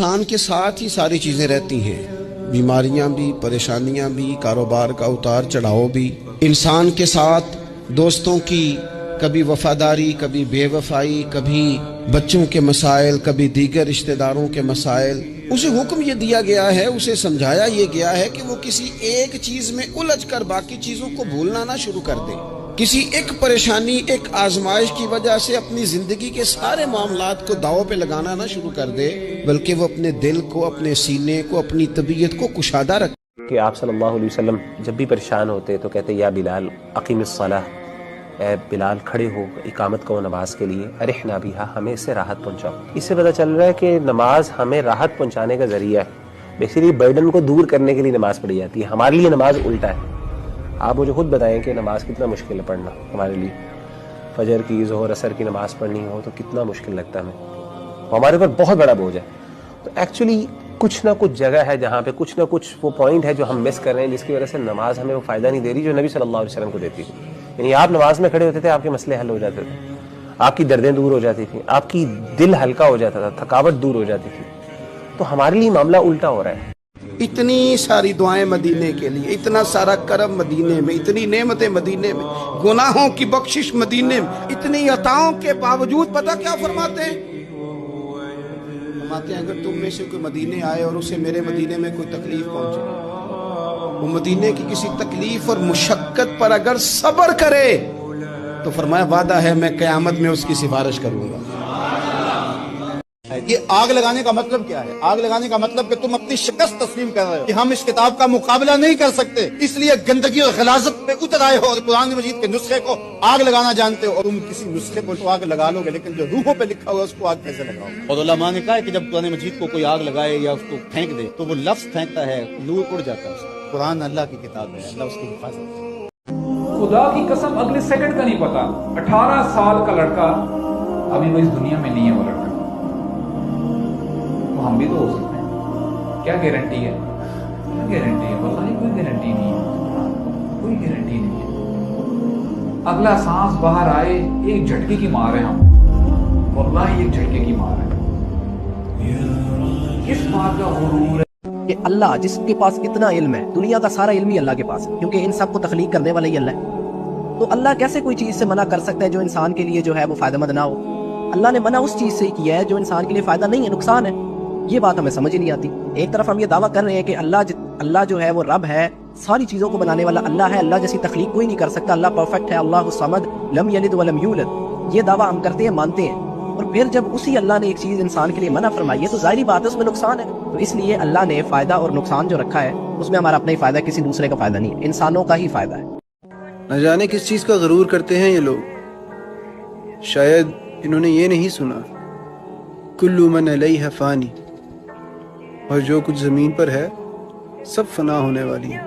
انسان کے ساتھ ہی ساری چیزیں رہتی ہیں، بیماریاں بھی، پریشانیاں بھی، کاروبار کا اتار چڑھاؤ بھی، انسان کے ساتھ دوستوں کی کبھی وفاداری، کبھی بے وفائی، کبھی بچوں کے مسائل، کبھی دیگر رشتہ داروں کے مسائل۔ اسے حکم یہ دیا گیا ہے، اسے سمجھایا یہ گیا ہے کہ وہ کسی ایک چیز میں الجھ کر باقی چیزوں کو بھولنا نہ شروع کر دے، کسی ایک پریشانی، ایک آزمائش کی وجہ سے اپنی زندگی کے سارے معاملات کو داؤ پہ لگانا نہ شروع کر دے، بلکہ وہ اپنے دل کو، اپنے سینے کو، اپنی طبیعت کو کشادہ رکھے۔ کہ آپ صلی اللہ علیہ وسلم جب بھی پریشان ہوتے تو کہتے یا بلال اقیم الصلاۃ، اے بلال کھڑے ہو، اقامت کرو نماز کے لیے، ارحنا بہا، ہمیں اس سے راحت پہنچاؤ۔ اس سے پتہ چل رہا ہے کہ نماز ہمیں راحت پہنچانے کا ذریعہ ہے، بیسیکلی برڈن کو دور کرنے کے لیے نماز پڑھی جاتی ہے۔ ہمارے لیے نماز الٹا ہے۔ آپ مجھے خود بتائیں کہ نماز کتنا مشکل ہے پڑھنا ہمارے لیے۔ فجر کی، ظہر، عصر کی نماز پڑھنی ہو تو کتنا مشکل لگتا ہے ہمیں، ہمارے اوپر بہت بڑا بوجھ ہے۔ تو ایکچولی کچھ نہ کچھ جگہ ہے جہاں پہ کچھ نہ کچھ وہ پوائنٹ ہے جو ہم مس کر رہے ہیں، جس کی وجہ سے نماز ہمیں وہ فائدہ نہیں دے رہی جو نبی صلی اللہ علیہ وسلم کو دیتی تھی۔ یعنی آپ نماز میں کھڑے ہوتے تھے، آپ کے مسئلے حل ہو جاتے تھے، آپ کی دردیں دور ہو جاتی تھیں، آپ کی دل ہلکا ہو جاتا تھا، تھکاوٹ دور ہو جاتی تھی۔ تو ہمارے لیے معاملہ الٹا ہو رہا ہے۔ اتنی ساری دعائیں مدینے کے لیے، اتنا سارا کرم مدینے میں، اتنی نعمتیں مدینے میں، گناہوں کی بخشش مدینے میں، اتنی عطاؤں کے باوجود پتہ کیا فرماتے ہیں؟ فرماتے ہیں اگر تم میں سے کوئی مدینے آئے اور اسے میرے مدینے میں کوئی تکلیف پہنچے، وہ مدینے کی کسی تکلیف اور مشقت پر اگر صبر کرے تو فرمایا وعدہ ہے میں قیامت میں اس کی سفارش کروں گا۔ یہ آگ لگانے کا مطلب کیا ہے؟ آگ لگانے کا مطلب کہ تم اپنی شکست تسلیم کر رہے ہو کہ ہم اس کتاب کا مقابلہ نہیں کر سکتے، اس لیے گندگی اور غلاظت پہ اتر آئے ہو اور قرآن مجید کے نسخے کو آگ لگانا جانتے ہو۔ اور تم کسی نسخے کو تو آگ لگا لو گے، لیکن جو روحوں پہ لکھا ہوا اس کو آگ کیسے لگاؤ؟ اور علماء نے کہا ہے کہ جب قرآن مجید کو کوئی آگ لگائے یا اس کو پھینک دے تو وہ لفظ پھینکتا ہے، نور اڑ جاتا ہے اس کا۔ قرآن اللہ کی کتاب ہے، اللہ اس کی حفاظت ہے۔ خدا کی قسم اگلے سیکنڈ کا نہیں پتا۔ 18 سال کا لڑکا ابھی وہ اس دنیا میں نہیں ہے، وہ لڑکا تو ہم بھی تو ہو سکتے ہیں۔ کیا گارنٹی ہے؟ کیا گارنٹی ہے؟ واللہ کوئی گارنٹی نہیں ہے، کوئی گارنٹی نہیں ہے۔ اگلا سانس باہر آئے ایک جھٹکے کی مار ہے ہم، واللہ ایک جھٹکے کی مار ہے۔ کس بات کا غرور ہے کہ اللہ جس کے پاس اتنا علم ہے، دنیا کا سارا علم ہی اللہ کے پاس ہے، کیونکہ ان سب کو تخلیق کرنے والا ہی اللہ ہے۔ تو اللہ کیسے کوئی چیز سے منع کر سکتا ہے جو انسان کے لیے جو ہے وہ فائدہ مند نہ ہو؟ اللہ نے منع اس چیز سے کیا ہے جو انسان کے لیے فائدہ نہیں ہے، نقصان ہے۔ یہ بات ہمیں سمجھ ہی نہیں آتی۔ ایک طرف ہم یہ دعویٰ کر رہے ہیں کہ اللہ جو ہے وہ رب ہے، ساری چیزوں کو بنانے والا اللہ ہے، اللہ جیسی تخلیق کوئی نہیں کر سکتا، اللہ پرفیکٹ ہے، اللہ الصمد لم یلد ولم یولد۔ یہ دعویٰ ہم کرتے ہیں، مانتے ہیں، اور پھر جب اسی اللہ نے ایک چیز انسان کے لیے منع فرمائی ہے تو ظاہری بات ہے اس میں نقصان ہے۔ تو اس لیے اللہ نے فائدہ اور نقصان جو رکھا ہے اس میں ہمارا اپنا ہی فائدہ ہے، کسی دوسرے کا فائدہ نہیں ہے، انسانوں کا ہی فائدہ ہے۔ نہ جانے کس چیز کا غرور کرتے ہیں یہ لوگ، شاید انہوں نے یہ نہیں سنا کل من علیہ فانی، اور جو کچھ زمین پر ہے سب فنا ہونے والی ہے۔